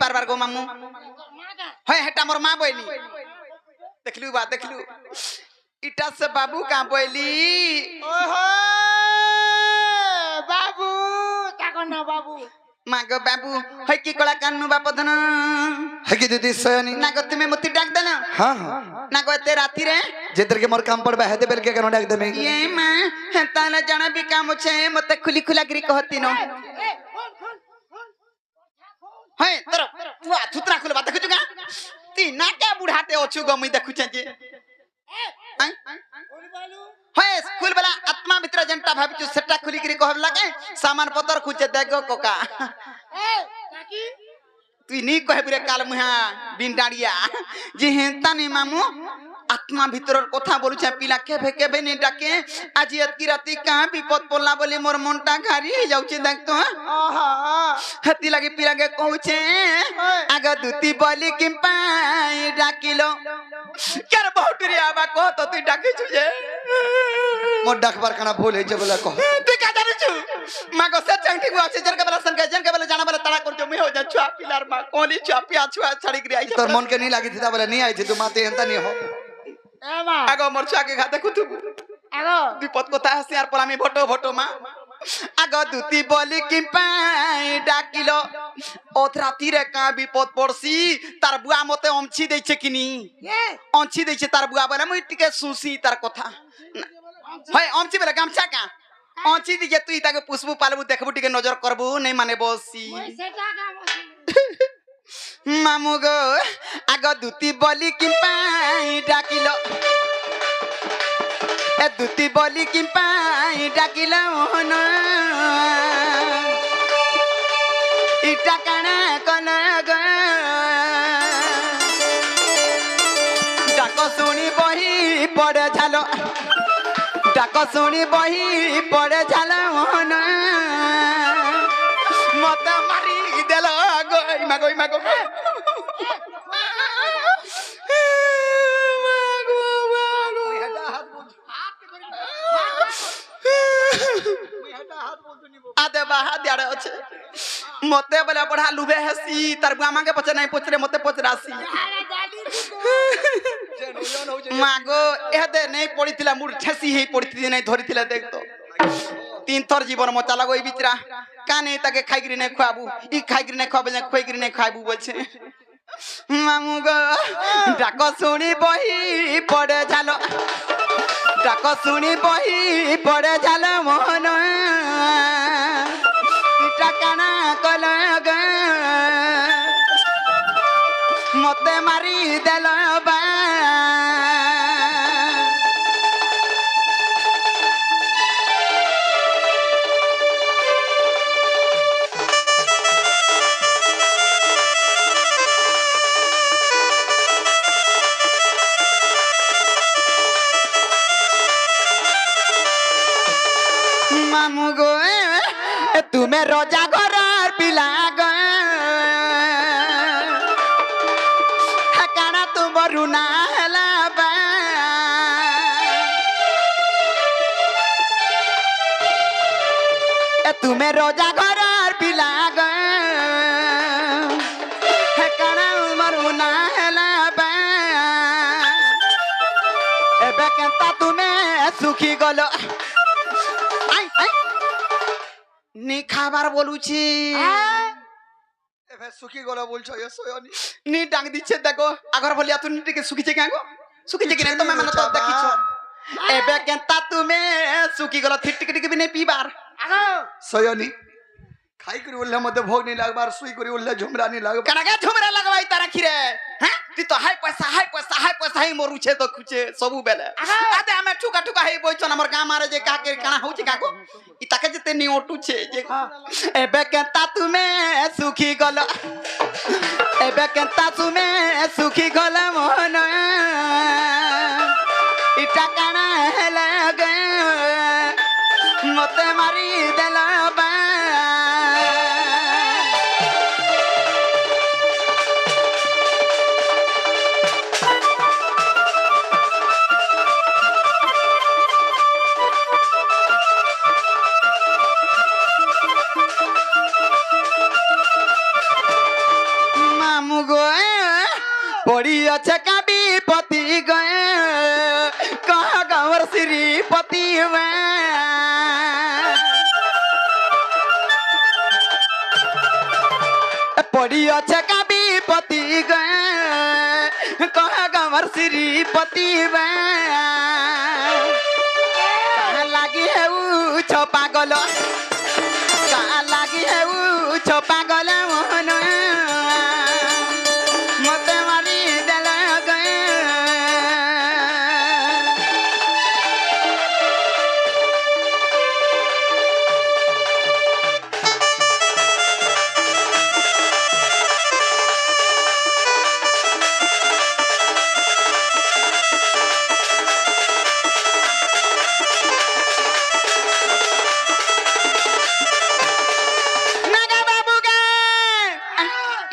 पारबार गो मामू है हेटा मोर माँ बोली देखलू बात देखलू इटा से बाबू का बोली ओहो बाबू ताको ना बाबू मागो बाबू है की कला कानू बापधन है कि दीदी सयानी ना गो तुम्हें मती डाक देना हाँ हाँ ना गो ते राती रे जेतर के मोर काम पड़बा हेते बेल के कनो डाक दे में ये मां हेता ना जाना भी काम छे मते खुली खुला करी कहती नो है तोर तू थुतरा खुले बात देखु जुगा ती ना क्या बुढ़ाते ओछु गमी देखु छे जे है स्कूल वाला आत्मा मित्र जनता भाबिचु सेटा खुली करी कहब लागे सामान पतर खुचे देखो कोका काकी तू नी कहे बुरे काल मुहा बिन डाड़िया जे हेता ने मामू आत्मा भीतर कथा बोलु छे पिला केबे ने डाके आज एतकी राती का विपद पड़ला बोले मोर मनटा घारी हो जाउ छे देख तो आहा हती लागे पिला के कहू छे आगा दुती बोली किम पाई डाकिलो केर बहुटरी आबा कह तो तू डाके छु जे मोर डाकबार खाना भूल है जे बोला कह तू का जानु छु मागो से चंठी गो से जन के बला सन के जन के बला जाना बला तड़ा कर जो मैं हो जा छुआ पिलार मा कोली छुआ पिया छुआ छड़ी गिरी आई तोर मन के नहीं लागी थी ता बोला नहीं आई थी तू माते हंता नहीं हो ए मां आगो मोर छुआ के घाते कुतु आगो विपद कोता हसियार पलामी भटो भटो मा आगो दुती बोली किम पाई डाकिलो ओथराती रे का विपद पड़सी तार बुआ मते अमछि दै छे किनी अमछि दै छे तार बुआ बोले मुई टिके सुसी तार कथा है अमछि बोले गामछा का अमछि दिजे तू ताके पुष्पु पालबु देखबु टिके नजर करबु नहीं माने बसी सेटा का मामू गो आगो दुती बोली किम पाई डाकिलो ए दुती बोली किम पाई डाकिलो न इटा काना कना गो डाको सुनी बही पड़े झालो डाको सुनी बही पड़े झालो न मत मारी देलो गोई मागो आदे बाहा दियारे अच्छे मते बोले पढ़ा लुबे हसी तार बुआ मांगे पचे नहीं पचरे मते पचरासी अरे दादी मागो एदे नहीं पड़ी थिला मुर ठेसी ही पड़ी थी नहीं धरी थिला देख तो तीन थर जीवन मचा लगो ई बिचरा काने ताके खाइगिरी नहीं खुआबू ई खाइगिरी नहीं खुआबे नहीं खोइगिरी नहीं खाइबू बोलछे मामू गो डाको सुनी बही पड़े झालो डाको सुनी बही पड़े झालो मोहन इटा काना कला ग मते मारी देलो बा मामू गो तुम्हें रोजा घर पिला गो काना तुम रुना हला बा तुम्हें रोजा घर पिला गो काना तुम रुना हला बा एबे केंता तुम्हें सुखी गलो नी खाबार बोलुছি এবে সুখী গলা বলছো এ সয়ানি नी डांग दिछे देखो अगर बोलिया तू नी टिके सुखीছে কেন सुखीছে कि नहीं तो मैं माने तो देखिছো एबे केंता तुमे सुखी गलो थिट टिके भी नहीं पीबार आगो সয়ানি খাই করে উল্লে মধ্যে ভোগ नहीं লাগবার সুই করে উল্লে ঝুমরা नहीं লাগবার कना के झुमरा लगवाई तारा खिरे हैं ती तो हाय पैसा ही मोरू छे तो खुचे सबु बेले आते हमें ठुका ठुका हे बोइछन हमर गाम मारे जे का के काना होची काको इ ताके जते नी ओटू छे जे एबे केंता तुमे सुखी गलो एबे केंता तुमे सुखी गलो मोहन इटा काना हेला गे मते मारी देला बा पति पड़ी अच्छे का विपति कह गवर श्रीपति लगी है पागल लगी है पागल मोहन मत मारी दिल गए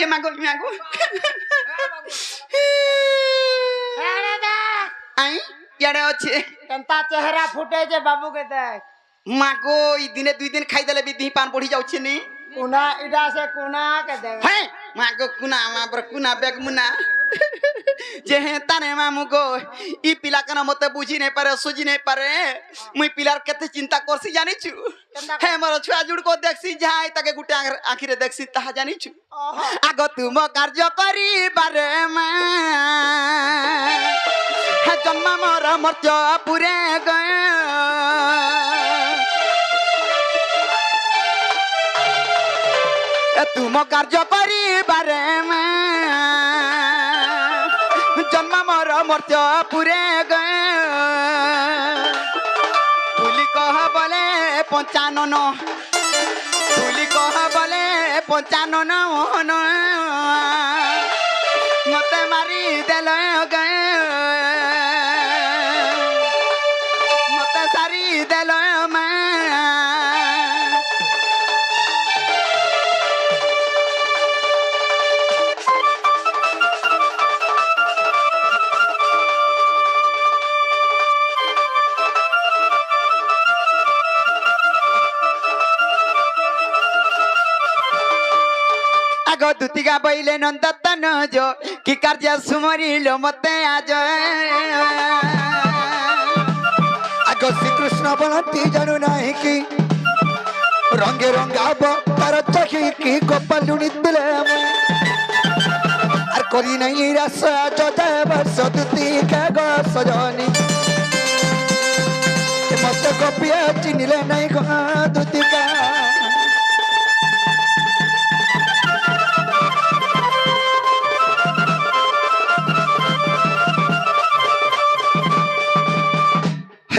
मागो मागो आई याडे अच्छे केनता चेहरा फुटे जे बाबू के देख मागो ई दिने 2 दिन खाई देले भी दी पान बढ़ी जाउछे नी कुना इडा से कुना के देख हे मागो कुना माबर कुना बेग मुना जे हे ताने मामू गो ई पिला कना मते बुझी नै पारे सुझी नै पारे मुई पिलार केते चिंता करसी जानि छु हे मोर छुआ जुड़ को देखसी जाय तके गुटे आखिरे देखसी ताहा जानि छु आगो तुम कार्य करी बारे मां हे जन्म मोर मर्त्य पुरे गए तुम कार्य करी बारे मां जन्म मोर मर्त्य पुरे गए भूली कह बोले 55 भूली कह बोले 55 मोहन मते मारी देल गए मते सारी देल मां आगो दुतिगा बैले नंदतन जो कि कार्य सुमरिलो मते आज आगो श्री कृष्ण बनती जानू नाही कि रंगे रंगाब तार चखी कि गोपालुनी दिले आर करी नहीं रस जोदे वर्ष दुती के गो सजनी मत गोपिया चिनिले नहीं गो दुतिका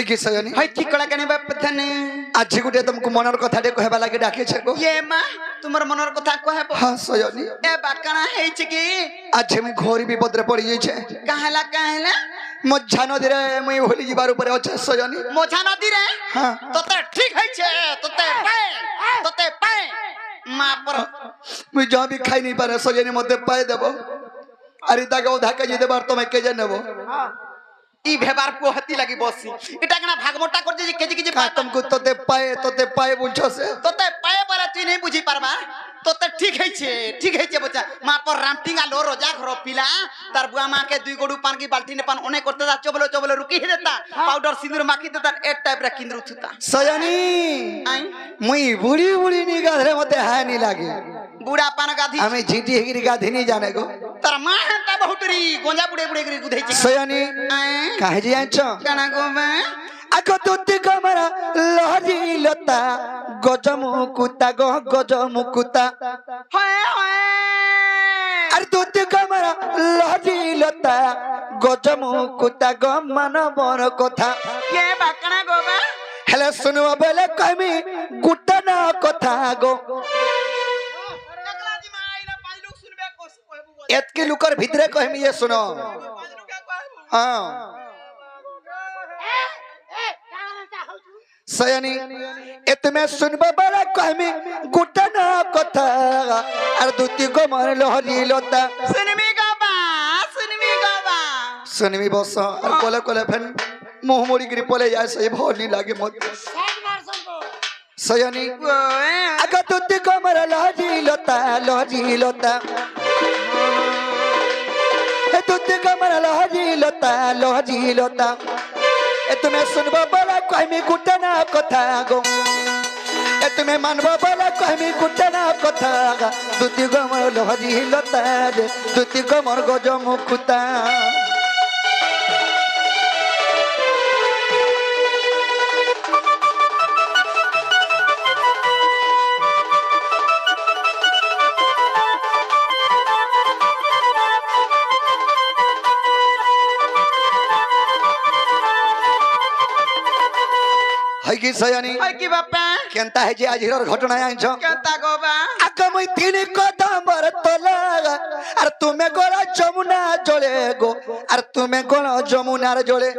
कि सयनी हई की कला कने बापथने आज गुटे तुमको मनर कथा डे कहबा लागे डाके छको ये मां तुमर मनर कथा कहबो हां सयनी ए बाकना हेइ छ की आज मैं घोरी विपद रे पड़ी जाई छे कहला मझा नदी रे मुई होली जीवार ऊपर अछि सयनी मोछा नदी रे हां तोते ठीक है छे तोते पाए मां पर मुई जा भी खाई नहीं पारे सयनी मते पाए देबो अरे दागा उधा के जे देबार तो मैं के जे नेबो हां ई भेबार को हती लगी बसी इटा कना भागमोटा कर जे केजी केजी का तुमको तोते पाए बुझो से तोते पाए पर तू नहीं बुझी पारबा तोते ठीक है छे बच्चा मां पर रामटिंगा लो रोजा घर पिला तार बुआ मां के दुई गोडू पान की बाल्टी ने पान ओने करते दा चबलो रुकी ही देता पाउडर सिंदूर माखी देता एक टाइप रा किंदरू थुता सयनी आई मुई बुड़ी नी गाधरे मते हाय नी लागे बुढ़ा पान गाधी हमें झीटी हेगिरी गाधी नहीं जाने को तार मां हंता बहुतरी गोंजा बुड़े करी गुधै छे सयनी आई काहे जे आछो कना गो में आको तुति कमरा लहरी लता गजमुकुता गजमुकुता हाय अरे तुति कमरा लहरी लता गजमुकुता गमन बर कथा के बाकना गो बा हेले सुनवा बेले कहमी गुटना कथा गो टकलाजी मां आइला पांच लोग सुनबे कहबू एतके लुकर भितरे कहमी ये सुनो पांच लोग का कहबू हां सयनी एतमे सुनबा बड़ा कहमी गुटना कथा और दुति को मन लहरी लता सुनमी बस और कोले फेन मुंह मोड़ी गिरी पले जाए सही भोली लागे मत सयनी आगा दुति को मन लहरी लता ए दुति को मन लहरी लता ए तुम्हें सुनबो बोला कहमी गुटे ना कथा गो ए तुम्हें मानबो बोला कहमी गुटे ना कथा दुती गो मोर लहरी लता रे दुती गो मोर गज मुकुता है कि सयानी ओए की बापा केनता है जे आज हिरोर घटना आइछ केता गो बा आका मुई तिनी कदम बर तला আর তুমি গোলা যমুনা জলে গো আর তুমি গোলা যমুনার জলে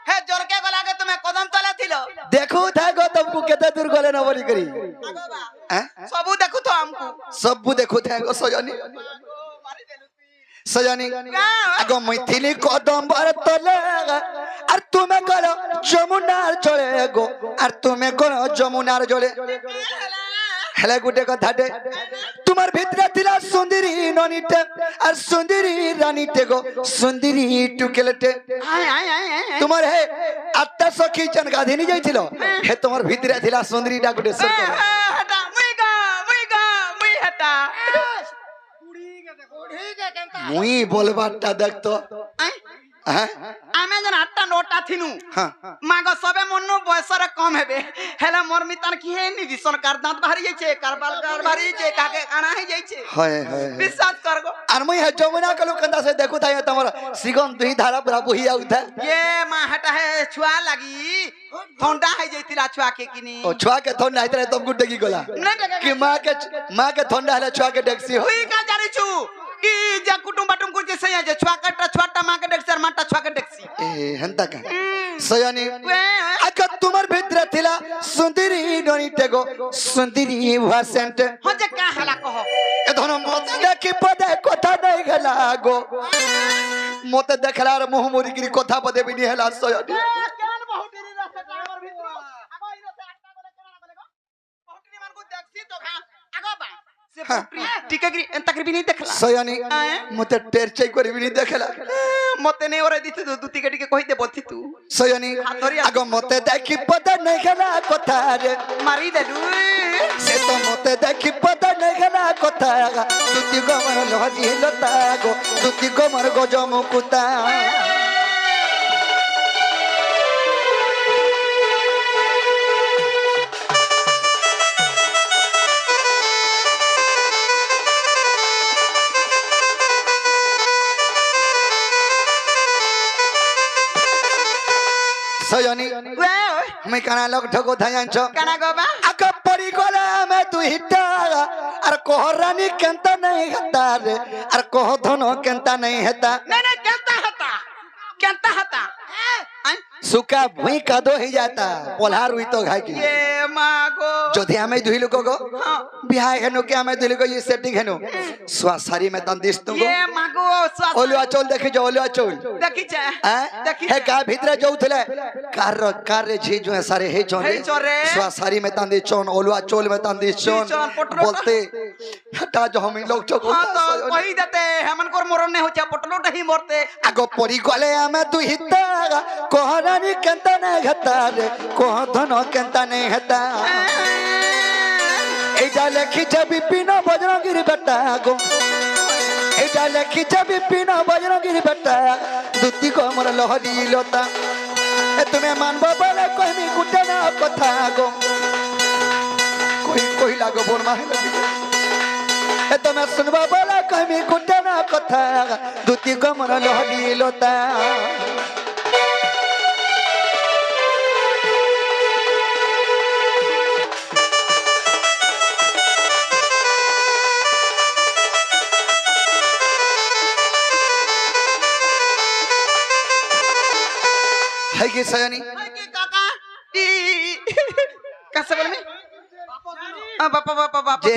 হে জোরকে গলাকে তুমি কদম তলা ছিল দেখো থাকো তুমকু কেতে দূর গলে না বলি করি হ্যাঁ সবু দেখু তো আমকু সবু দেখো থাকো সজনী সজনী আগো মুই তিনি কদম বার তলা আর তুমি গোলা যমুনার জলে গো আর তুমি গোলা যমুনার জলে হেলা গুটে কথাটে তোমার ভিতরে ছিল সুন্দরী ননিতে আর সুন্দরী রানীতে গো সুন্দরী টুকেলতে তোমার হে আটটা সখী জন গাধিনী যাইছিল হে তোমার ভিতরে ছিল সুন্দরীটা গুটে সর হটা মুই হটা মুই বলবারটা দেখতো হ্যাঁ আমি যেন 8টা 9টা থিনু হ্যাঁ মাগো সবে মন্নু বয়সরে কম হেবে হেলা মোর মিতান কি হে নি দিছন কার দাঁত বাহারি যাইছে কারবাল কার বাহারি যাইছে কাকে কানা হই যাইছে হয় হয় বিশ্বাস করগো আর মুই হে যমুনা কলু कंदा से देखु थाय तमरा सिगम दुही धारा पूरा बही आउथा ये मा हटा है छुआ लगी ठंडा है जाइतिला छुआ के किनी ओ छुआ के थोन नाइतरे तुमको डेगी गोला कि मां के थोंडा हला छुआ के डेक्सी हो हुई का जारी छु ई जे कुटुम बाटुम कुछ से जे छुआ कटा छुआटा मां के डेक्सी और माटा छुआ के डेक्सी ए हंता का सयानी आका तुम्हार भितर थिला सुंदरी ननीते गो सुंदरी भासेंट हो जे का हला कहो ए धन मत देखि पदे कथा नहीं गला गो मते देखला रे मुह मुरी गिरी कथा पदे बिनी हला सयानी केन बहुटीरी रस्ते हमर भितर आगो इनो से 8टा गोले केना गले गो बहुटीरी मान को देखसी तो खा आगो बा से बहुटीरी टिके गिरी एंता करी नहीं देखला सयानी मते टेरचै करी बिनी देखला मते नहीं ओरे दिथु दुती के टिके कहि दे बथि तू सयानी आगो मते देखि पदे नहीं गला कथा रे मारी देलु से तो मते देखि पदे नहीं गला कथा दुती गो मन लहरी लता गो दुती गो मर गज मुकुता सयानी मैं काना लोग ठगो थायांचो काना गोबा आका परी गला में तू हिटा अर कोहरानी केंता नहीं हता रे अर कोह धनो केंता नहीं हता नहीं केंता हता सुका भुई कादो ही जाता पोल्हार हुई तो घाई की ये मागो जोधे हमें दुही लोगो गो बिहार हेनो के हमें दुही लोगो ये सेटिंग हेनो स्वासारी में तंदिस तुमको ये मागो ओलुआ चोल देखि जो ओलुआ चोल देखि छे देखि हे का भीतर जो थले कार जी जो है सारे हे चोन हे चोरे स्वासारी में तंदिस चोन ओलुआ चोल में तंदिस चोन बोलते हटा जो हम लोग चोको हां तो कहि देते हमन कोर मरन ने होचा पटलोटा ही मरते आगो परी गले हमें तू हिता कोहरानी केंता नहीं हता रे कोह धनो केंता नहीं हता एटा लेखि जबी पिनो बजरंगीर बेटा गो एटा लेखि जबी पिनो बजरंगीर बेटा दुती को मोर लहरी लता ए तुम्हें मानबो बोले कहमी गुटे ना कथा गो कोई लागो बोल माहे लगी ए तुम्हें सुनबो बोले कहमी गुटे ना कथा दुती को मोर लहरी लता है कि सयानी काका कैसे बोल में बापा जे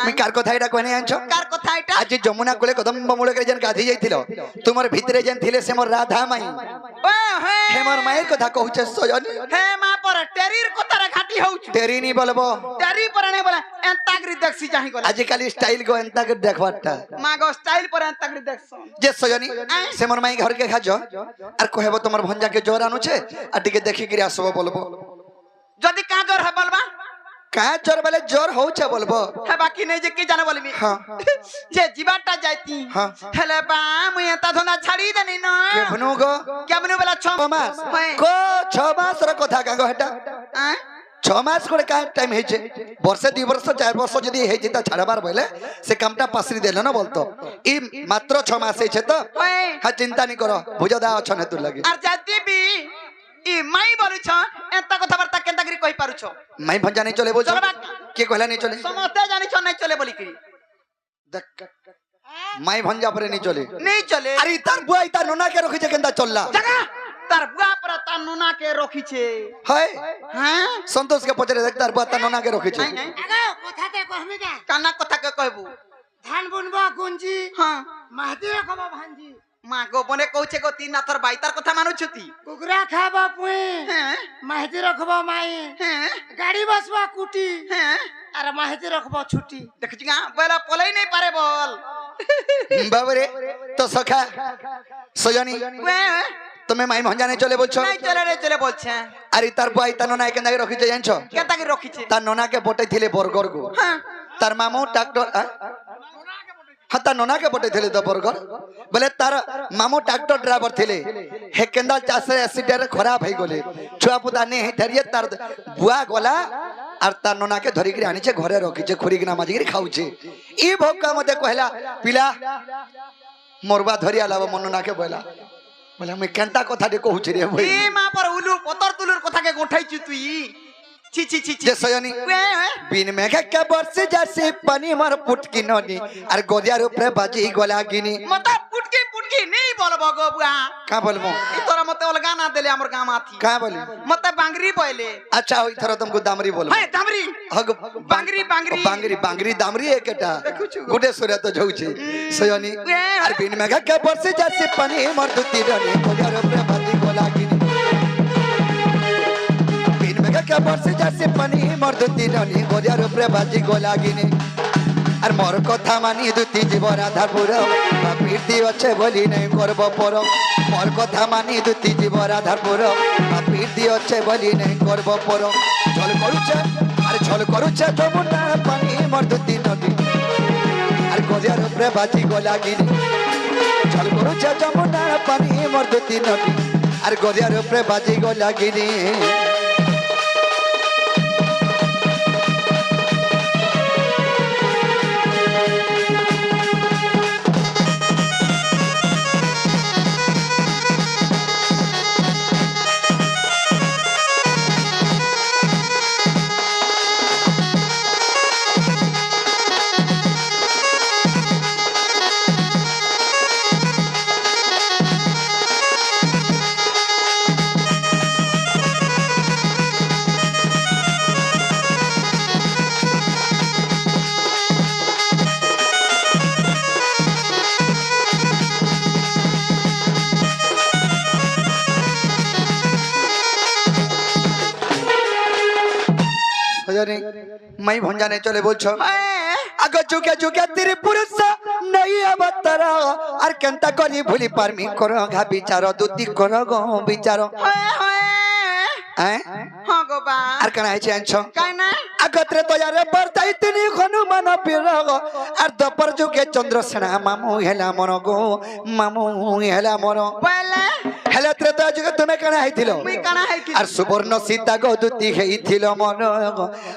मी कार कथा एटा कहने आंछो कार कथा एटा आज जमुना कोले कदम बमुले करे जन गाधी जाइथिलो तुमर भितरे जन थिले से मोर राधा माई ओ हे हे मोर माई कथा कहूचे सयानी हे मा पर टेरीर कथा रे घाटी होउ तेरी नी बोलबो শাড়ি পরে নাই বলে এন্তাগরি দেখছি চাহি গলে আজকালি স্টাইল গো এন্তা করে দেখবারটা মা গো স্টাইল পরে এন্তাগরি দেখছ যে সজনী সে মোর মাই ঘরকে খাজ আর কহেব তোমার ভঞ্জাকে জ্বর আনুছে আর টিকে দেখি করে আসব বলবো যদি কা জ্বর হে বলবা কা জ্বর বলে জ্বর হউছে বলবো হে বাকি নেই যে কি জানে বলবি হ্যাঁ যে জীবাটা যাইতি হ্যাঁ। হেলে বা মুই এতা ধন্দা ছাড়ি দেনি না কেমনু গো কেমনে বেলা ছ 6 মাস হয়। কো 6 মাসর কথা কাগো হেটা আঁ? 6 মাস করে কাই টাইম হইছে বর্ষে 2 বর্ষ 4 বর্ষ যদি হইছে তা ছাড়বার বলে সে কামটা পাসরি দেল না বলতো ই মাত্র 6 মাস হইছে তো হয়। হ্যাঁ চিন্তা নি করো বুঝো দা অছনে তুই লাগি আর যাইতি বি ই মাই বলুছ এতা কথাবার্তা কেনতা করি কই পারুছ মাই ভঞ্জা নেই চলে বলছো চলো বাক। কে কইলা নেই চলে সমস্ত জানিছ নাই চলে বলি কি দেখ, মাই ভঞ্জা পরে নেই চলে নেই চলে আরে তার বুয়াই তার নোনাকে রখিছে কেনতা চললা জাগা তার বুয়া পর তার নুনাকে রখিছে হয় হ্যাঁ সন্তোষকে পচারে দেখ তার বুয়া তার নোনাকে রখিছে নাই নাই আগো কথাতে কহমি না কানা কথা কে কইবু ধান বুনবো গুঞ্জি হ্যাঁ মাহতি রাখব ভাঞ্জি মা গো বনে কইছে গো তিন নাথর বাইতার কথা মানুছতি কুকুরা খাব পুই হ্যাঁ মাহতি রাখব মাই হ্যাঁ গাড়ি বসবা কুটি হ্যাঁ আর মাহতি রাখব ছুটি দেখছি গা বলা পলাই নাই পারে বল বাবারে তো সখা সজনী বে তুমি মাই ভঞ্জা নেই চলে বলছো নাই চলে রে চলে বলছে আরে তার বুয়াই তার নোনা কেনতা রখিছে জানছো কেনতা কি রখিছে তার নোনাকে পটাইছিলে বরগর গো হ্যাঁ তার মামু ট্রাক্টর হ্যাঁ তার নোনাকে পটাইছিলে তো বরগর বলে তার মামু ট্রাক্টর ড্রাইভার ଥିଲେ হে কেন্দা চাষে অ্যাক্সিডেন্ট খারাপ হয়ে গলে ছুয়া পুতা নে ধরিয়ে তার বুয়া গলা আর তার নোনাকে ধরিকি আনিছে ঘরে রখিছে খুরিকিনা মাঝিকি খাউছে ই ভোকা মতে কহিলা পিলা মোরবা ধরি আলাব মনোনাকে বলা বলে আমি কেনতা কথাটি কহুছি রে ভাই এ মা পর উলু পতর তুলুর কথাকে গোঠাইছি তুই ছি ছি ছি ছি যে সজনী বে বিন মেঘা কে বর্ষে যাচ্ছে পানি মার পুটকি ননি আর গদিয়ার উপরে বাজি গলা গিনি মতা পুটকি নেই বলবো গো বুয়া কা বলবো ই তোরা মতে অলগা না দেলে আমার গাঁ মাথি কা বলি মতে বাংরি বইলে अच्छा ওই থর তুমকো দামরি বলবো হায় দামরি হগ বাংরি বাংরি বাংরি বাংরি দামরি একেটা দেখুଛୁ। গুটে সুরে তো যাଉଛି সজনী আর বিন মেঘা কে বর্ষে যাচ্ছে পানি মার দুতি ননি গদিয়ার উপরে বাজি গলা গিনি বিন মেঘা কে বর্ষে যাচ্ছে পানি মার দুতি ননি গদিয়ার উপরে বাজি গলা গিনি আর মোর কথা মানি দুতি জীবন আধার পুর প্রীতি আছে বলি নাই করব পর মোর কথা মানি দুতি জীবন আধার পুর প্রীতি আছে বলি নাই করব পর ছল করুছে আর ছল করুছে যমুনা পানি মোর দুতি নদী আর গদিয়ার উপরে বাজি গলা গিনি ছল করুছে যমুনা পানি মোর দুতি নদী আর গদিয়ার উপরে বাজি গলা গিনি সজনী মাই ভঞ্জা নেই চলে বলছো আগ যুগে যুগে তিরি পুরুষ নাই অবতার আর কেনতা করি ভুলি পারমি কর ঘা বিচার দুতি কর গো বিচার হ্যাঁ হ্যাঁ গো বা আর কেন হয়েছে আনছ কাই না আগত্রে তয়ারে বর্তাই তিনি হনুমান বীর আর দপর যুগে চন্দ্রসেনা মামু হেলা মর গো মামু হেলা মর বলে হেলা ত্রেতা যুগে তুমি কেন হইছিল মুই কানা হাইকি আর সুবর্ণ সীতা গো দুতি হইছিল মন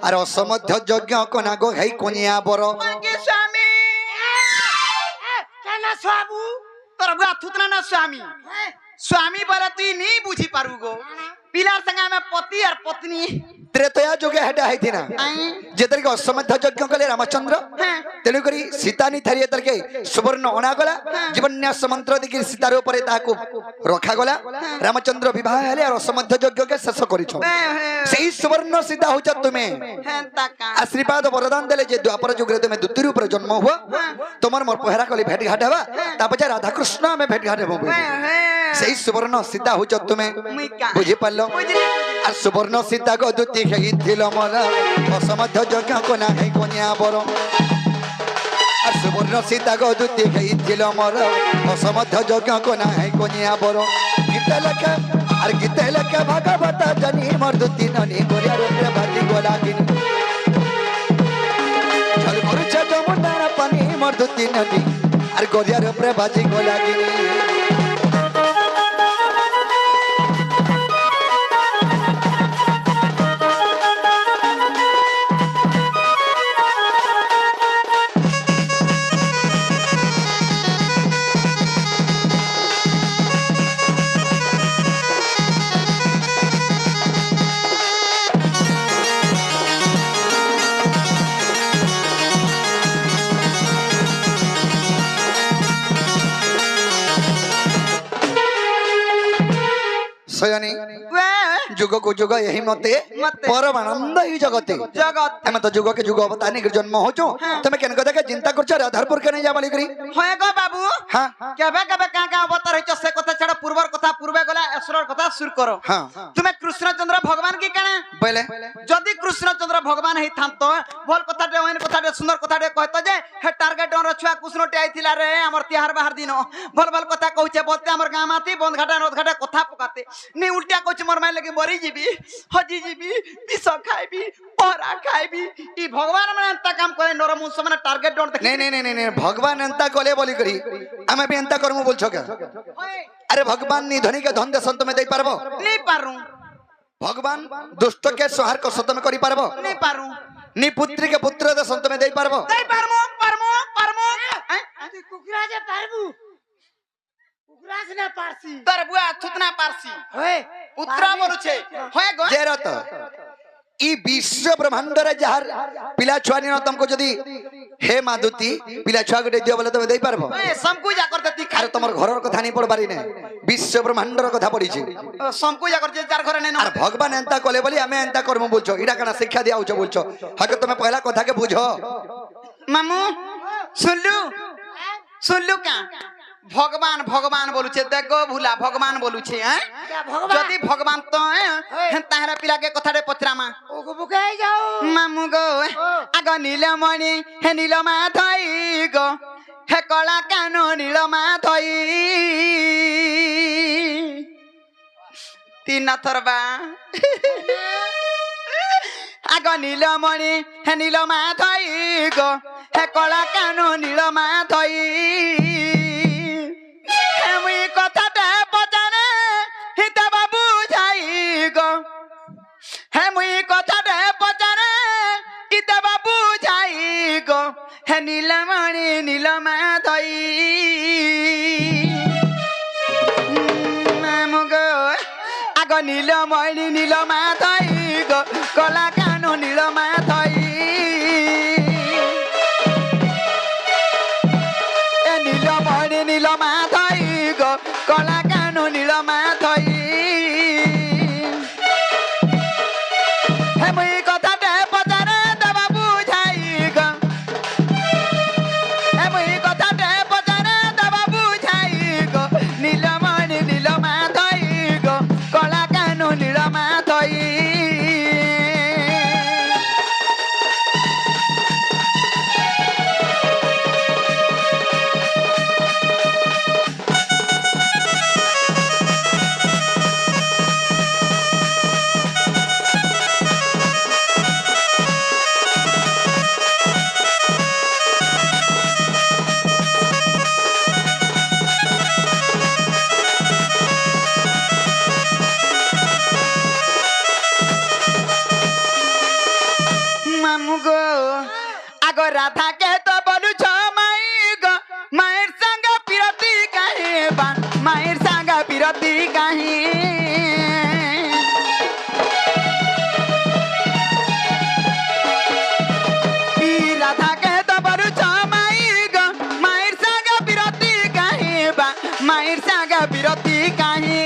আর অসমধ্য যজ্ঞ কনা গো হেই কনিয়া বর কি স্বামী কেন সাবু তোর বুয়া থুতনা না স্বামী স্বামী বলে তুই নেই বুঝি পারু গো পিলার संगे में पति और पत्नी ত্রেতয়া যুগে হেটা হইতিনা যেতরকে অসমধ্য যজ্ঞ কলে রামচন্দ্র তেণু করি সীতা নি থারিয়ে তরকে সুবর্ণ অনাগলা জীবন্যাস মন্ত্র দিকে সীতার উপরে তাহাকু রখাগলা রামচন্দ্র বিবাহ হেলে আর অসমধ্য যজ্ঞকে শেষ করিছ সেই সুবর্ণ সীতা হউছ তুমি আশীর্বাদ বরদান দেলে যে দ্বাপর যুগে তুমি দুতির উপরে জন্ম হুয়া তোমার মোর পহেরা কলি ভেট ঘাট হবা তারপরে রাধা কৃষ্ণ আমি ভেট ঘাট হবো সেই সুবর্ণ সীতা হউছ তুমি বুঝি পারলো আর সুবর্ণ সীতা গদুতি হেইছিল মোর অসমধ্য যজ্ঞ কোনা হেই কন্যা বর আর সুবর্ণ সীতা গদুতি হেইছিল মোর অসমধ্য যজ্ঞ কোনা হেই কন্যা বর গীতে লেখে আর গীতে লেখে ভাগবত জানি মোর দুতি ননি গরিয়া রূপে ভাতি গোলাগিনী জল ভরুছে যমুনার পানি মোর দুতি ননি আর গরিয়া রূপে ভাতি গোলাগিনী সয়নি যুগ কো যুগ यही মতে পরমানন্দ হি জগতে জগৎ আমি তো যুগ কে যুগ অবতানি के जन्म हो छो তুমি কেন কথা কে চিন্তা করছ রাধারপুর কে নাই যা বলি করি হয় গো বাবু হ্যাঁ কেবে কেবে কা কা অবতার হইছ সে কথা ছাড়া পূর্বর কথা পূর্বে গলা এসরর কথা সুর করো হ্যাঁ তুমি কৃষ্ণচন্দ্র ভগবান কি কেন বলে যদি কৃষ্ণচন্দ্র ভগবান হই থামত ভল কথাটে ওইন কথাটে সুন্দর কথাটে কইতো যে হে টার্গেট অন ছুয়া কৃষ্ণটে আইছিলা রে আমার তিহার বাহার দিন ভল ভল কথা কইছে বলতে আমার গাঁ মাতি বন্ধ ঘাটা নদ ঘাটা কথা পকাতে নি উল্টা কইছে মোর মাই লাগি মরি যাবি হজি যাবি বিষ খাইবি পরা খাইবি ই ভগবান মানে এন্তা কাম করে নরমুস মানে টার্গেট ডন नहीं नहीं नहीं नहीं भगवान एंता कोले बोली करी हमें भी एंता करमु बोल छो क्या अरे भगवान नी धनी के धन दे संत में दे पारबो नी पारू भगवान दुष्ट के संहार को सत में करी पारबो नी पारू नी पुत्री के पुत्र दे संत में दे पारबो दे पारमो पारमो पारमो তুই কুকুরাজে পারবু কুকুরাজ না পারছি তোর বুয়া থুতনা পারছি হয়ে পুত্র বলুছে হয় গো जे रत ई विश्व ब्रह्मांड रे जहर पिला छुआनी न तुमको जदी हे मादुती पिला छुआ गटे दियो बोले तमे दे पारबो ए संकुजा करते ती अरे तमर घरर कथा नहीं पड़ पारी ने विश्व ब्रह्मांड र कथा पड़ी छी संकुजा करते चार घरे नै আর ভগবান এন্তা কলে বলি আমি এন্তা করব বলছো এটা কেন শিক্ষা দিয়া হচ্ছে বলছো হয়তো তুমি পয়লা কথাকে বুঝো মামু শুনলু কা ভগবান ভগবান বলুছে দেখো ভুলা ভগবান বলুছে হ্যাঁ ভগবান যদি ভগবান তো তাহারা পিলাকে কথারে পচরামা ওগো বুকাই যাও মামু গো আগ নীলমণি হে নীলমা ধই গো হে কলা কান নীলমা ধই তিন থরবা আগ নীলমণি হে নীলমা ধই গো হে কলা কান নীলমা ধই আমি কথাটা পচারে হিতা বাবু যাই গো হে মুই কথাটা পচারে হিতা বাবু যাই গো হে নীলমণি নীলমা ধই মামু গো আগ নীলমণি নীলমা ধই গো কলা কানু নীলমা ধই এ নীলমণি নীলমা ধই গো কলা কানু নীলমা ধই হে মুই কথাটা পচারে দেবা বুঝাই গো হে মুই কথাটা পচারে দেবা বুঝাই গো নীলমণি নীলমা ধই গো কলা কানু নীলমা ধই মামু গো আগ রাধা কে তো বলু ছ মাই গো মায়ের সঙ্গে পিরতি কাহে বান মায়ের সঙ্গে পিরতি কাহে রাধা কে তো বলু ছ মাই গো মায়ের সঙ্গে পিরতি কাহে বা মায়ের সঙ্গে পিরতি কাহে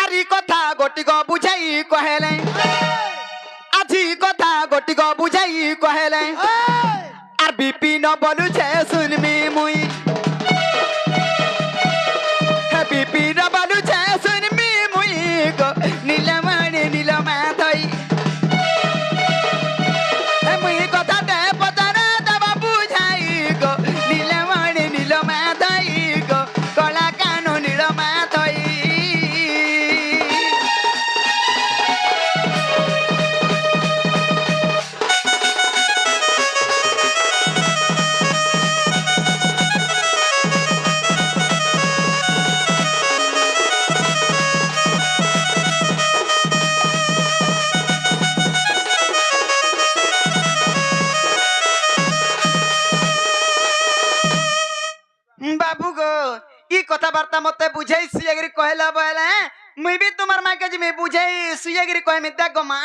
আরি কথা গটিক বুঝাই কহেলে আজি কথা গটিক বুঝাই কহেলে আর বিপিন বলুছে শুনবি মুই হে বিপিন বলুছে শুনবি মুই গো কথাবার্তা মতে বুঝাই সুইগিরি কহিলা বলে মুই বি তোমার মাকে জিমি বুঝাই সুইগিরি কহিমি দেখো মা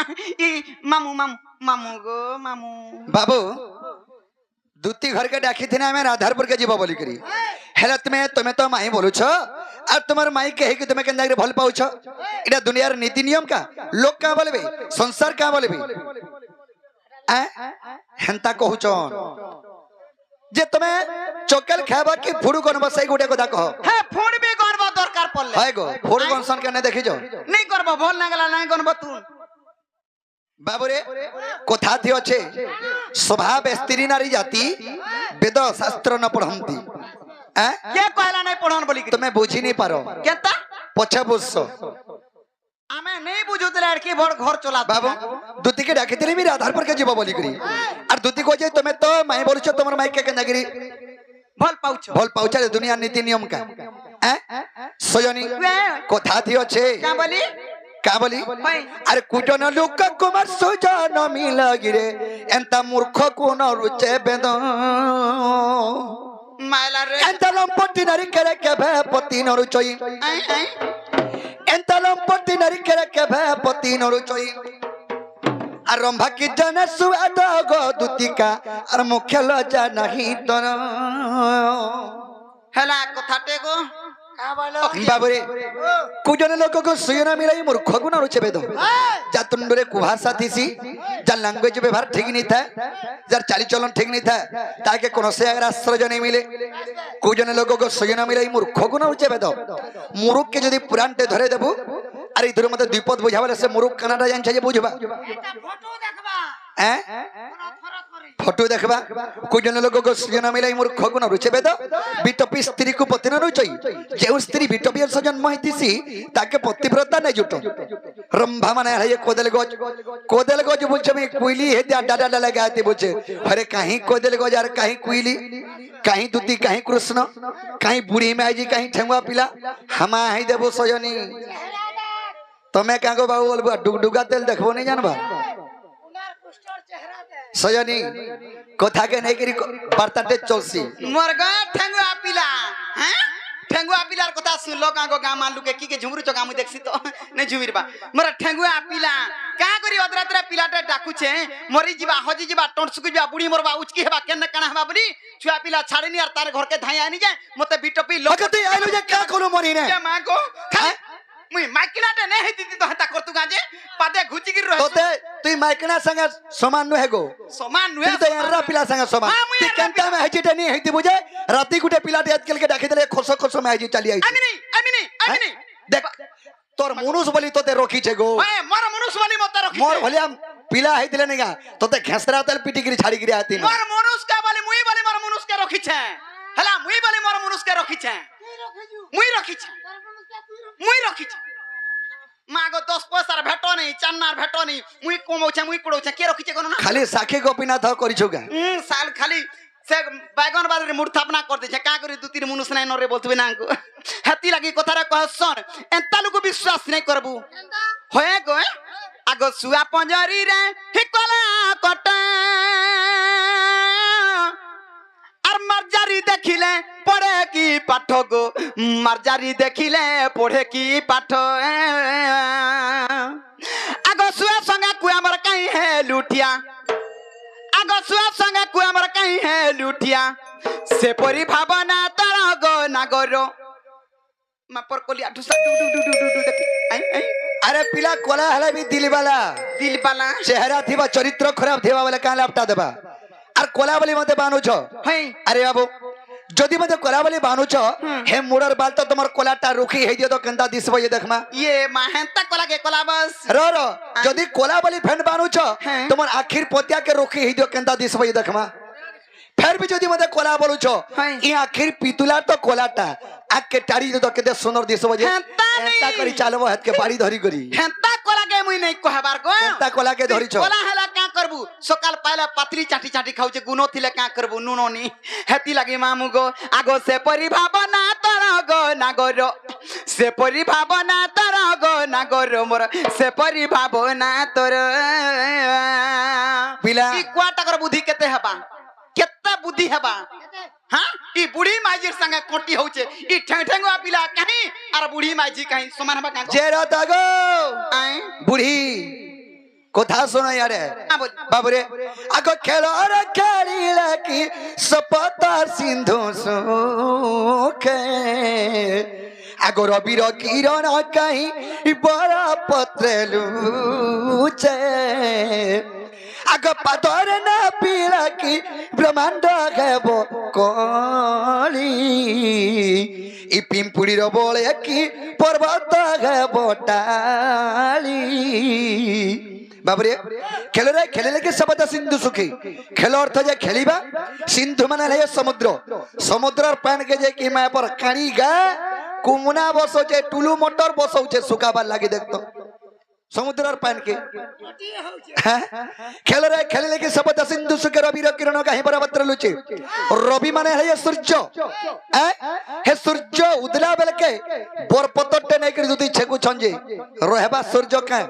ই মামু মামু মামু গো মামু বাবু দুটি ঘরকে ডাকি থিনা আমি রাধারপুর के जीव बोली करी हेला तुम्हें तो माई बोलू छो और तुम्हार माई कहे कि तुम्हें केंदा भल पाऊ छो इटा दुनियार नीति नियम का लोग का बोलबे संसार का बोलबे हेंता कहू छन जे तुम्हें चोकेल खाबा कि फुडू कोन बसाई गुटे को कह हे फोन भी करबो दरकार पड़ले हाय गो फुडू कोनसन के ने देखि जो नहीं करबो भल ना गला नहीं करबो तू बाबुरे कथा थी अच्छे स्वभाव स्त्री नारी जाति वेद शास्त्र न पढ़ंती के कहला नहीं पढ़न बोली तुम्हें बुझी नहीं पारो केता पछे बुझसो आमे नहीं बुझुत लड़की भर घर चला बाबू दूती के डाके तेरे भी आधार के जीव बोली करी और दूती को जे तुम्हें तो माई बोलछो तुम्हार माई के केंदागिरी भल पाउछ दुनिया नीति नियम का सजनी कथा थी अच्छे क्या बोली अरे कुटन लोक कुमार सुजन मिला गिरे एंता मूर्ख कोन रुचे बेद मायला रे एंता लंपटी नारी करे के भे पति न रुचई एंता लंपटी नारी करे के भे पति न रुचई आरंभा की जन सुआद गो दुतिका और मुख्य लजा नहीं तन हेला कथाटे गो का बोलो बाबुरे कुजन लोक को सुयना मिलाई मूर्ख गुण रुचे बेद जा तुंडरे कुभाषा थीसी जा लैंग्वेज व्यवहार ठीक नहीं था जार चाली चलन ठीक नहीं था ताके कोनो से अगर आश्रय नहीं मिले कुजन लोक को सुयना मिलाई मूर्ख गुण रुचे बेद मूर्ख के यदि पुराणटे धरे देबू अरे इधर मते द्विपद बुझावले से मूर्ख कनाडा जान छै बुझबा এটা ফটো দেখবা फोटो देखबा कुजन लोक को सुयना मिलाई मूर्ख गुण रुचे बेद बिटपी स्त्री को पति न रुचई जे स्त्री बिटपी जन्म होइतिसी ताके पतिव्रता नै जुटो रंभा माने है कोदल गज बुझे में कुइली हे डाडा लगाते बुझे अरे कहीं कोदल गज और कहीं कुइली कहीं दूती कहीं कृष्ण कहीं बूढ़ी माई जी कहीं ठेंगुआ पिला हमा है देबो सजनी तमे कागो बाबू बोलबा डुगडुगा तेल देखबो नहीं जानबा উনার কুষ্ঠর চেহারা দে सजनी कथा के नहीं करी बार्ताटे चलसी मोरगा ठेंगुआ पिला हैं ठेंगुआ पिलार कथा सुन लो कागो गाम आलू के की के झुमरु चगा मु देखसी तो नहीं झुमिरबा मोर ठेंगुआ पिला का करी अदरातरा पिलाटे डाकू छे मरी जीवा हजी जीवा टोंट सुकु जीवा बुढ़ी मोरबा उचकी हेबा केने कणा हेबा बोली छुआ पिला छाड़नी और तार घर के धाई आनी जाए मते बिटपी लोक अगते आइलो जे का कोनो मरी ने के मां को मुई माइकिलाटे ने हेती तो हता करतु गाजे पादे घुची गिर रहो तोते तुई माइकना संग समान नु हेगो समान नुए तुई तो एर्रा पिला संग समान ती केंता में हेजिटे नहीं हेती बुझे राती गुटे पिलाटे अजकल के डाके देले खोसो खोसो में हेजी चली आई आमिनी देख तोर मनुष्य बोली तोते रोकी छे गो ओए मोर मनुष्य वाली मत रखी मोर भलिया पिला हेतिले नेगा तोते घेसरा तेल पिटी गिरी छाड़ी गिरी आती न मोर मनुष्य का वाली मुई वाली मोर मनुष्य के रखी छे हला मुई वाली मोर मनुष्य के रखी छे मुई रखी छे मुई रखी छे मागो 10 पैसा भेटो नहीं चन्नार भेटो नहीं मुई कोमो छे मुई कुड़ो छे के रखी छे कोनो ना खाली साखे गोपीनाथ करी छुगा साल खाली से बैगन बाजार रे मूर्छापना कर दे छे का करी दु तीन मनुष्य नै नरे बोलतबे ना को हेती लागी कथा रे कह सन एंता लोग विश्वास नहीं करबू होए गो आगो सुआ पंजरी रे हिकला कटा और मर्जारी देखिले पढ़े की पाठ गो मर्जारी देखिले पढ़े की पाठ आगो सुआ संगे कुआ मर कहीं है लुटिया आगो सुआ संगे कुआ मर कहीं है लुटिया से परी भावना तारा गो नागरो मापर कोलिया ढुसा डु डु डु डु डु देखी आई अरे पिला कोला हला भी दिल वाला चेहरा थीबा चरित्र खराब थीबा वाला का लापटा देबा और कोला वाली मते बानु छ अरे बाबू जदि मते कोला वाली बानु छ हे मुड़र बाल तो तुम्हार कोलाटा रुखी हे दियो तो केंता दिसबो ये देखमा ये माहेंता कोला के कोला बस रो जदि कोला वाली फेंड बानु छ तुम्हार आखिर पोतिया के रुखी हे दियो केंता दिसबो ये देखमा फिर भी जदि मते कोला बोलु छ ई आखिर पितुला तो कोलाटा आक के टाड़ी तो केते सुंदर दिसबो जे हेंता करी चालबो हाथ के बाड़ी धरी करी हेंता कोला के मुई नहीं कहबार को हेंता कोला के धरी छ कोला हला का करबू सकाल पाइला पातली चाटी चाटी खाउ जे गुनो थिले का करबू नुनोनी हेती लागी मामू गो आगो से परि भावना तर गो नागरो से परि भावना तर गो नागरो मोर से परि भावना तोर पिला ई क्वाटा कर बुद्धि केते हेबा केते बुद्धि हेबा हाँ ई बुढ़ी माइजी संगे कोटी होचे ई ठेंगठेंगवा पिला कहीं और बुढ़ी माइजी कहीं समान बा का जेरा तागो आए बुढ़ी कोथा सुनो यारे हां बोल बाबरे आगो खेलो रे खेलीला की सपता सिंधु सुखे आगो रबिर किरण कहीं बड़ा पत्र लूचे आगो पादर ना पीला की ब्रह्मांड हेबो कली इ पिंपुड़ी रो बोले की पर्वत हेबो टाली बाबरे खेल रे खेले के शब्द सिंधु सुखी खेल अर्थ जे खेलिबा सिंधु माने है समुद्र समुद्र पान के जे कि मैं पर काणी गा कुमुना बसो जे टुलू मोटर बसो जे सुकाबार लागी देखतो समुद्र पान के खेल रे खेले के शब्द सिंधु सुखे रवि किरण कहीं बराबर लुचे रवि माने है सूर्य हे सूर्य उदला बेल के बरपतटे नहीं कर दुती छेकु छंजे रहबा सूर्य का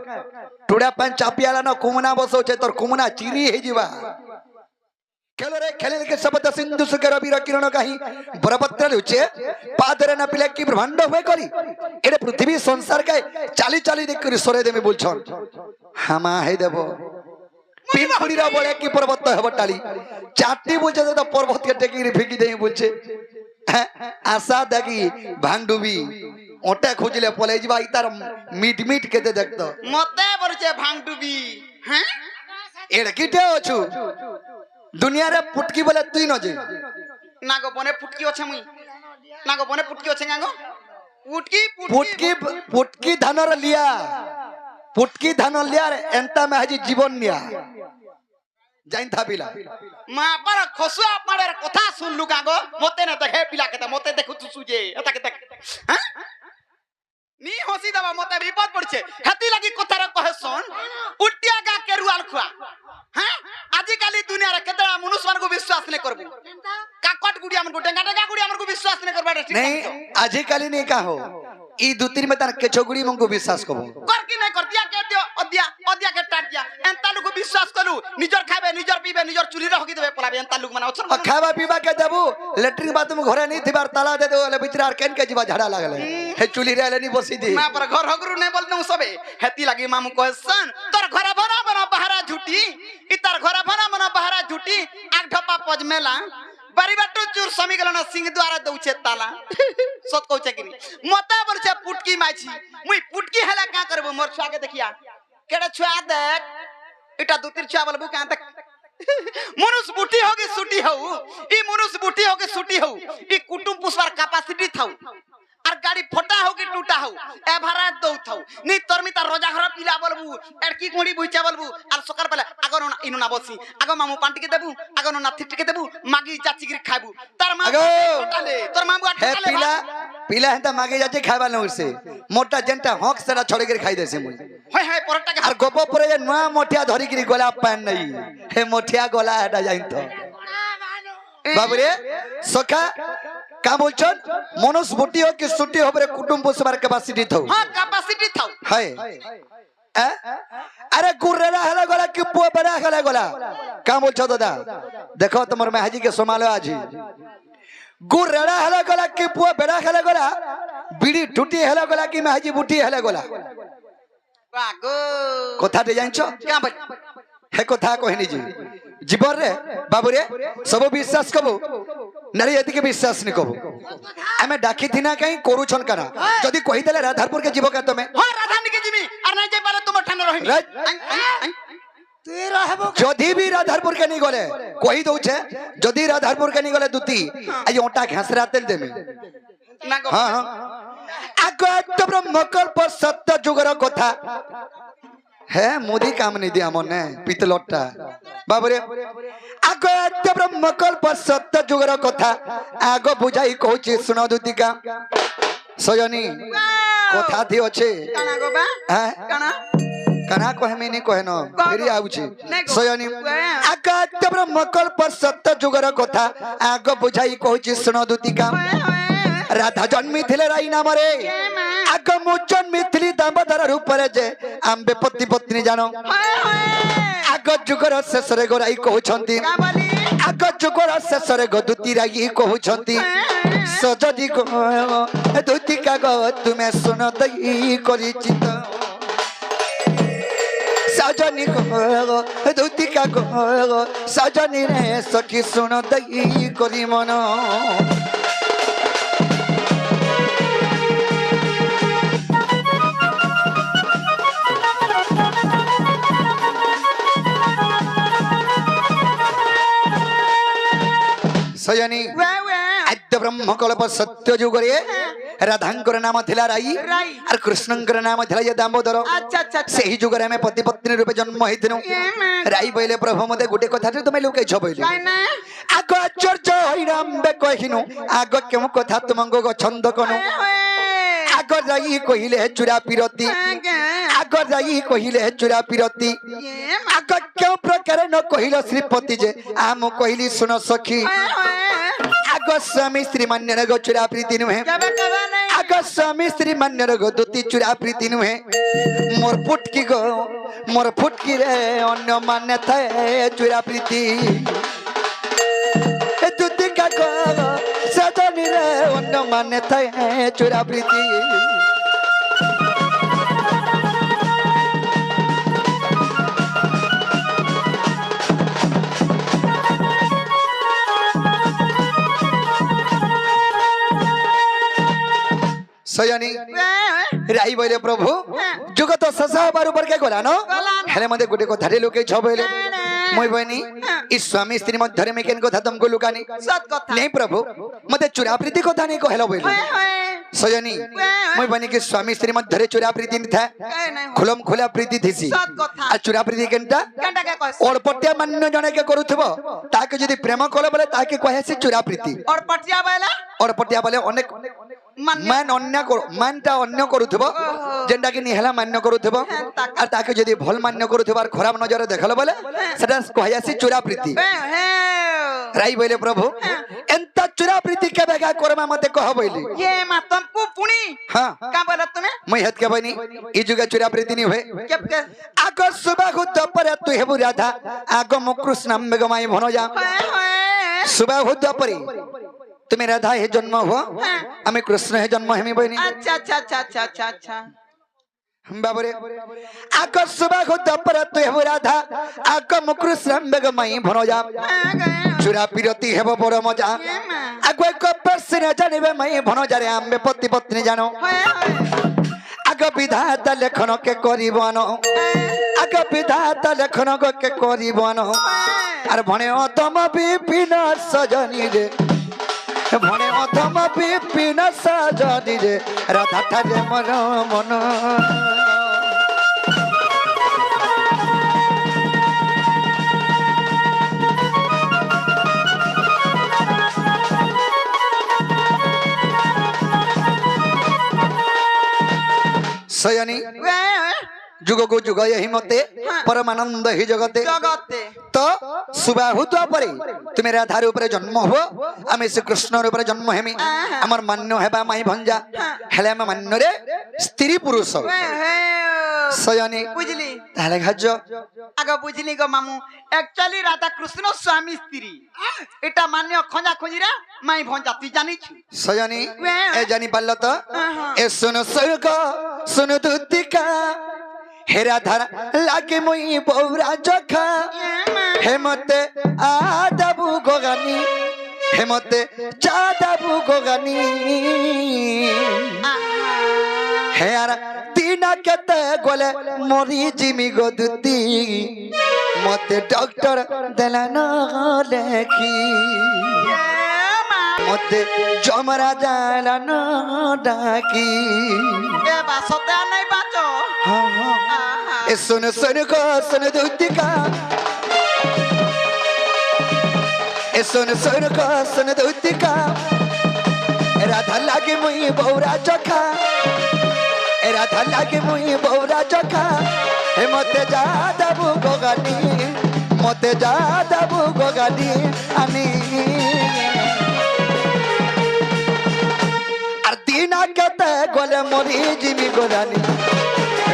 टुड़ा पान चापियाला न कुमुना बसो छे तोर कुमुना चिरी हे जीवा खेल रे खेले के शब्द सिंधु सुखे रवि किरण कहीं बराबर लुचे पादरे न पिले की ब्रह्मांड हुए करी एरे पृथ्वी संसार के चाली चाली देख कर सरे देमे बोलछन हामा हे देबो पिंपुड़ी रा बोले की पर्वत हेबो टाली चाटी बोलछे तो पर्वत के टेकी फेंकी देई बोलछे आशा देखी भांगडुबी ओटे खोजले पले जीवा इतार मीट मीट के दे देखतो मते बरचे भांगडुबी हैं एड़ किटे अछु दुनिया रे पुटकी बोले तुई न जे नागो बने फुटकी আছে মুই नागो बने फुटकी আছে गांगो फुटकी पुटकी पुटकी धानर लिया पुटकी धानर लिया रे एंता में हजी जीवन निया जाइन था पिला मा पर खसुआ पड़े কথা শুনলু গাंगो মতে না দেখে পিলা কেতে মতে দেখু তু সুজে এটা কেতে হ্যাঁ নি হসি দেবা মতে বিপদ পড়ছে হেতি লাগি কথারে কহে শুন উটিয়া গা কেরুয়াল খুয়া হ্যাঁ আজি কালি দুনিয়ারে কেতরা মনুষ্য মানকু বিশ্বাস নে করবু কাকট গুড়ি আমন গোটেঙ্গা টেঙ্গা गुड़ी हमको विश्वास नहीं करबा नहीं आज काली नहीं का हो ई दुतिर में तार के छोगुड़ी मंगो विश्वास कबो कर की नहीं कर दिया के दियो अदिया अदिया के टाट दिया एंता लोग विश्वास करू निजर खाबे निजर पीबे निजर चुली रखी देबे पलाबे एंता लोग माने अछन खावा पीवा के देबू लेटरिन बाथरूम घरे नहीं थिबार ताला दे देले बिचरार केन के जीवा झाड़ा लागले हे चुली रे नहीं बसी दी मैं पर घर हगरू नहीं बोलनु सबे हेती लगी मामू कहसन तोर घर भरा बना बहरा झूठी ई तार घर भरा बना बहरा झूठी आग ढपा पजमेला बारी बाटो चूर समी गलना सिंह द्वारा दउछे ताला सत कहू कि मता बरछे पुटकी माछी मुई पुटकी हला का करबो मोर छुआ के देखिया केडा छुआ देख इटा दुतिर छुआ बोलबो का तक मनुष्य बुटी होगी सुटी हो ई मनुष्य बुटी होगी सुटी हो ई कुटुंब पुष्पार कैपेसिटी थाउ और गाड़ी फोटा हो कि टूटा हो ए भरा दौ थाउ नी तोरमिता रोजा घर पिला बोलबू एडकी कोडी बुइचा बोलबू और सकर पले आगो न इनु ना बसी आगो मामू पांटी के देबू आगो न थिट के देबू मागी चाची गिरी खाबू तार मामू टोटाले तोर मामू हे टोटाले पिला पिला हंता मागे जाचे खाबा न से मोटा जेंटा हक सेरा छोड़ के खाई देसे मुई होय होय परटा के और गोपो परे जे नवा मोठिया धरी गिरी गोला पान नहीं हे मोठिया गोला एडा जाइन तो बाबू रे सखा का बोलछन मनुष्य बुटी हो कि सुटी हो रे कुटुंब पोषबार कैपेसिटी थाउ हां कैपेसिटी थाउ हाय अरे गुर्रेरा हला गोला कि पो बड़ा हला गोला का बोलछो दादा देखो तुमर महाजी के संभालो आज गुर्रेरा हला गोला कि पो बड़ा हला गोला बीड़ी टूटी हला गोला कि महाजी बुटी हला गोला आगो कथा दे जानछो क्या बोल हे कथा कहनी जी जीवन रे बाबू रे सब विश्वास कबो नारी यदि के विश्वास नहीं कबो हमें डाकी थी ना कहीं कोरु छन करा जदी कहि देले राधारपुर के जीव का तमे हां राधानी के जीवी और नहीं जे पाले तुम ठान रहिनी तू रहबो जदी भी राधारपुर के नहीं गले कहि दउ छे जदी राधारपुर के नहीं गले दुती आई ओटा घासरा तेल देमे ना गो हां हां आगो तो ब्रह्मकल्प सत्य जुगर कथा है मोदी काम नहीं दिया मने पितलटा बाबरे आगो एते ब्रह्मकल्प सत्य जुगर कथा आगो बुझाई कहूची सुनो दुतिका सजनी कथा थी अच्छे काना गो बा हैं काना कना कहे में नहीं कहे न फेरी आउची सजनी आगो एते ब्रह्मकल्प सत्य जुगर कथा आगो बुझाई कहूची सुनो दुतिका राधा जन्मी थिले राई नाम रे आग मुचन मिथिली दामोदर रूप रे जे आंबे पति पत्नी जानो आग ଯୁଗର ଶେଷରେ ଗୋରାଇ କହୁଛନ୍ତି का बोली ଆଗ ଯୁଗର ଶେଷରେ ଗୋ ଦୁତି ରାଗି କହୁଛନ୍ତି ସଜଦି ଗୋ ଦୁତି କାଗ ତୁମେ ଶୁଣ ଦେଇ କରିଛି ତ ସଜନି ଗୋ ଦୁତି କାଗ ସଜନି ରେ ସଖୀ ଶୁଣ ଦେଇ କରି ମନ ସଜନି वे वे आद्य ब्रह्म कल्प सत्य जुगरे राधांकर नाम थिला राई राई। और कृष्णंकर नाम थिला ये दामोदर अच्छा अच्छा अच्छा सेही जुगरे में पति पत्नी रूपे जन्म होइथिनु ये मैं राई बोले प्रभु मते गुटे कथा तुमे लोके छ बोले काय ना आगो आश्चर्य होइराम्बे कहिनु आगो केम कथा तुमंगो ग छंद कनु आगो राई कहिले चुरा पिरती आगो राई कहिले चुरा पिरती ये आगो क्यों प्रकार न कहिलो श्रीपति जे आम कहिली सुन सखी आगो स्वामी स्त्री मान्य गो चुरा प्रीति नुहे कबा कबा नहीं आगो स्वामी स्त्री मान्य गो दुती चुरा प्रीति नुहे मोर फुटकी रे अन्य मान्य थाए चुरा प्रीति ए दुती का गो सजनी रे अन्य मान्य थाए चुरा प्रीति सयानी राई बोले प्रभु जुगत ससा बार ऊपर के गोला नो हेले मते गुटे को धारे लोके छ बोले मोय बनी ई स्वामी स्त्री मध्य में केन कथा तुमको लुकानी सत कथा नहीं प्रभु मते चुरा प्रीति कथा नहीं कहलो बोले सयानी मोय बनी के स्वामी स्त्री मध्य चुरा प्रीति नहीं था नहीं खुलम खुला प्रीति थीसी सत कथा आ चुरा प्रीति केनटा कंटा के कहस और पट्टिया मान्य जने के करूथबो ताके जदी प्रेम कले बोले ताके कहे से चुरा प्रीति और पटिया वाला और पट्टिया बोले अनेक मान मानटा अन्य करूथबो जेंडा कि निहला मान्य करूथबो आ ताके जदी भल मान्य करूथबो और खराब नजर देखलो बोले सेटा कहया से चुरा प्रीति राई बोले प्रभु एंता चुरा प्रीति के बेगा करमा मते कह बोली ये मा तुमको पुणी हां का बोला तुम्हें मैं हत के बनी ई जुगा चुरा प्रीति नहीं होए केप के आगो सुबह खुद पर तू हेबु राधा आगो मुकृष्ण नाम बेगमाई भनो जा सुबह खुद पर तुम्हें राधा हे जन्म हुआ हमें कृष्ण हे जन्म हेमी बनी अच्छा अच्छा अच्छा अच्छा अच्छा अच्छा बाबरे आको सुबह खुद पर तू हेबु राधा आको मुकृष्ण बेगमाई भनो जा चुरा पिरती हेबो बड़ मजा आगो एक पर्सन जानिबे मई भनो जा रे आम्बे पति पत्नी जानो आगो विधाता लेखन के करिबनो आगो विधाता लेखन के करिबनो आर भने अतम विपिन सजनी रे भने अतम विपिन सजनी रे राधा ठारे मन मन सयानी जुग को जुग यही मते परमानंद ही जगते जगते तो सुबह हुआ परे तुम्हें राधार ऊपर जन्म हो आमे श्री कृष्ण ऊपर जन्म हेमी हमर मान्य हेबा माई भंजा हेले हम मान्य रे स्त्री पुरुष सयानी बुझली ताले घाज आगे बुझली गो मामू एक्चुअली राधा कृष्ण स्वामी स्त्री एटा मान्य खंजा खोजिरा माई भंजा तू जानी छु सयानी ए जानी पाल्लो तो ए सुन स्वर्ग सुन दुतिका हेरा धारा लागे मुई बौरा जखा हेमते आदाबु गोगानी हेमते चादाबु गोगानी हेरा तीना केते गोले मोरी जिमी गोदुती मते डॉक्टर देला न लेखी मते जमरा जाला न डाकी ए बा सत्या नहीं बाचो ए सुन सुन को सुन दुतिका ए सुन सुन को सुन दुतिका राधा लागे मुई बौरा चखा ए राधा लागे मुई बौरा चखा हे मते जा दबु गोगानी मते जा दबु गोगानी आनी आर दीना केते गोले मोरी जिमी गोरानी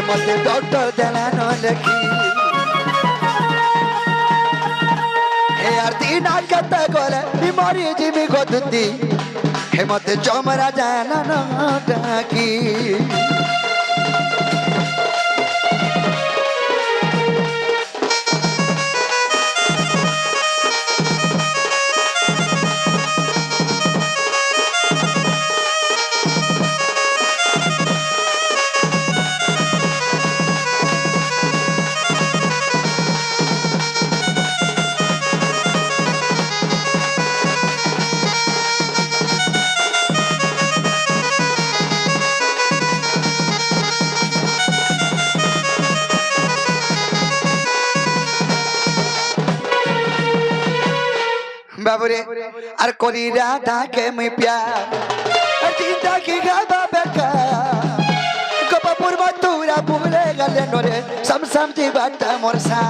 मते डॉक्टर देला न लेखी হে আর দিন কেতে গলে মরি জিমি গদুতি হে মতে জমরা জানা না ডাকি बाबूरे और कोरी राधा के मैं प्यार चिंता की गाबा बेका गोपापुर मथुरा भूले गले नोरे समसम जी बाटा मोरसा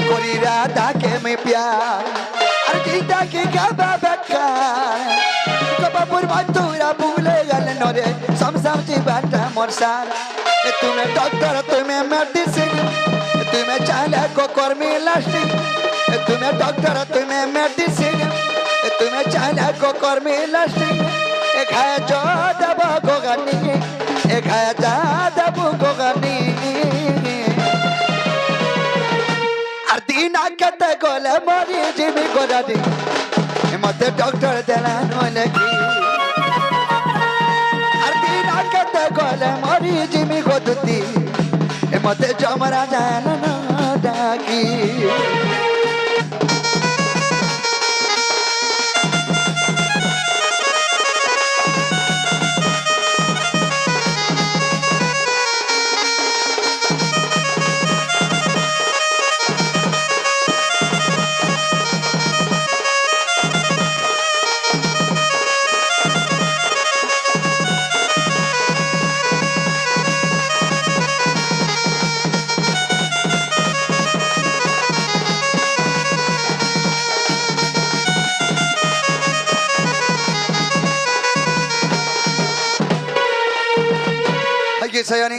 कोरी राधा के मैं प्यार और चिंता की गाबा बेका गोपापुर मथुरा भूले गले नोरे समसम जी बाटा मोरसा तुम्हें डॉक्टर तुम्हें मेडिसिन तुम्हें चाले को कर्मी लास्टिंग तुम्हें डॉक्टर तुम्हें मेडिसिन तुम्हें चाले को कर्मी लास्टिंग एक है जो दबा को गनी एक है जा दबू को गनी अर्दीना कहते गोले मरी जिमी को रानी मत डॉक्टर देना नोले की कहते गोले मरी जिमी गोदुती मते जमरा जाना ना डाकी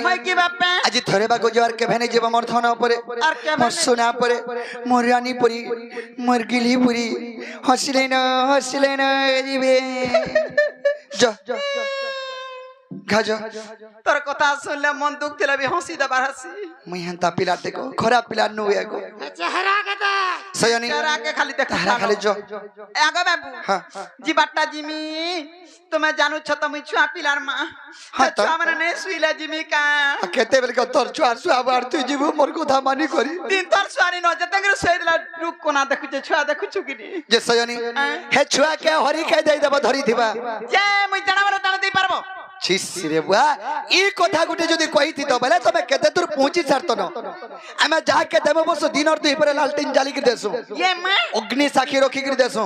मैं की बापे आज थोड़े बागो जवार के भेने जीव मोर थाना परे और के मोर सोना परे मोर रानी पुरी मोर गिली पुरी हंसले न जीवे जा घाजा तोर कथा सुनले मन दुख दिला भी हंसी दबार हंसी मैं हंता पिला देखो खराब पिला नु एगो चेहरा के दा सयानी तेरा के खाली देख तारा खाली जो आगो बाबू हां जी बाट्टा जिमी तुम्हें जानू छ तुम छुआ पिलार मां हाँ तो? छुआ मने नहीं सुइला जिमी का केते बेल को तोर छुआ छुआ बार तू जीव मोर को धामानी करी तीन तोर सुआनी न जतंगर सोइला रुक कोना देखु जे छुआ देखु छुकिनी जे सयानी हे छुआ के हरी के दे देबो धरी थिबा जे मुई जणावर दान दे पारबो छिस रे बुआ ई कथा गुटे जदी कहिथि तो बेले तमे केते दूर पहुंची छारतो न आमे जाके देबो बस दिन और दुई पर लालटेन जाली के देसु ये मां अग्नि साखी रखी के देसु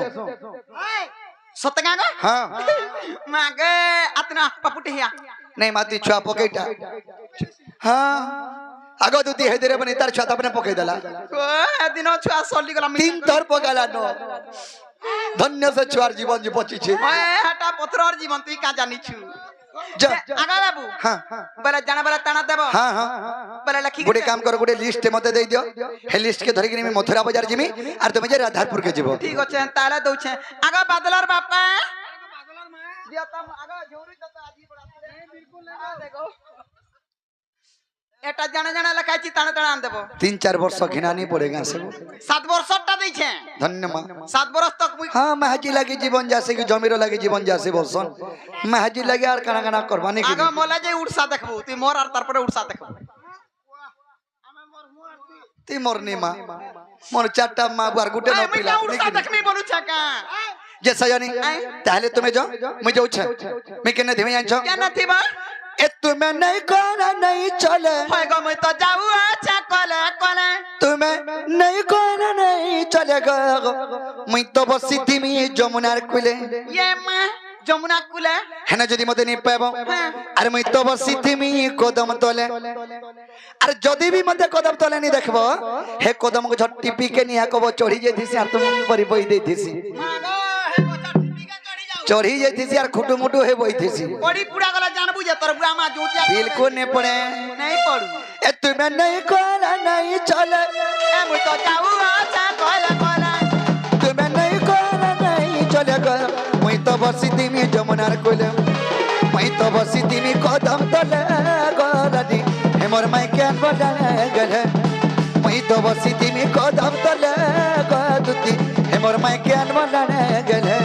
सतगा गो हां मागे अतना पपुटे हिया नहीं माती छुआ पकेटा हां आगो दुती हे देरे बनी तार छुआ अपने पके देला को दिनो छुआ सोली गला तीन तोर पगाला न धन्य से छुआर जीवन जी बची छे ओए हटा पत्थर जीवन तू का जानी छु जा आगा बाबू हां बला जाना बला ताना देबो हां हां बला लखी गुडे काम करो गुडे लिस्ट मते दे दियो हे लिस्ट के धरि के मैं मथुरा बाजार जिमी आर तुम जे राधारपुर के जीवो ठीक अछि ताला दउ छे आगा बादलर बापा बादलर मां दिया तम आगा जोरी त आजी बड़ा बिल्कुल लगा देखो एटा जाना जाना लखाची ताना ताना आन देबो 3-4 वर्ष घिनानी पड़ेगा से 7 वर्षटा दै छे धन्यवाद 7 वर्ष तक मुई हां महाजी लगे जीवन जैसे कि जमीरो लगे जीवन जैसे बोलसन महाजी लगे आर कना कना करवाने के आगा मोला जे उड़सा देखबो तू मोर आर तार पर उड़सा देखबो ती मोरनी मां मोर चारटा मां बार गुटे न मुई पिला उड़सा देखमी बोलू छका जे सयानी ताले तुम्हें जो मैं जाऊ छ मैं केने धीमे जान छ क्या न थीबा ए तुम्हें नहीं कोना नहीं चले होय गो मैं तो जाऊ अच्छा कोले कोले तुम्हें नहीं कोना नहीं चलेगा मैं तो बसी थी मी जमुनार कुले ये मां जमुना कुले है ना जदी मते नहीं पाबो अरे मैं तो बसी थी मी कदम तले अरे जदी भी मते कदम तले नहीं देखबो हे कदम को झट्टी पी के निया को चढ़ी जे थी से तुम परी बई दे थी मागो हे बच्चा टिपी के चढ़ी जाऊ চড়ি যাইতেছি আর খুটু মুটু হয়ে বইতেছি পড়ি পুরা গলা জানবু যে তোর বুয়া মা জুতিয়া বিলকুল নে পড়ে নাই পড়ু এ তুমি নেই কলা নাই চলে এ মুই তো যাও আছা কলা কলা তুমি নেই কলা নাই চলে গো মুই তো বসি দিমি যমুনার কোলে মুই তো বসি দিমি কদম তলে গলানি হেমর মাই কেন বজানে গেলে মুই তো বসি দিমি কদম তলে গদুতি হেমর মাই কেন বজানে গেলে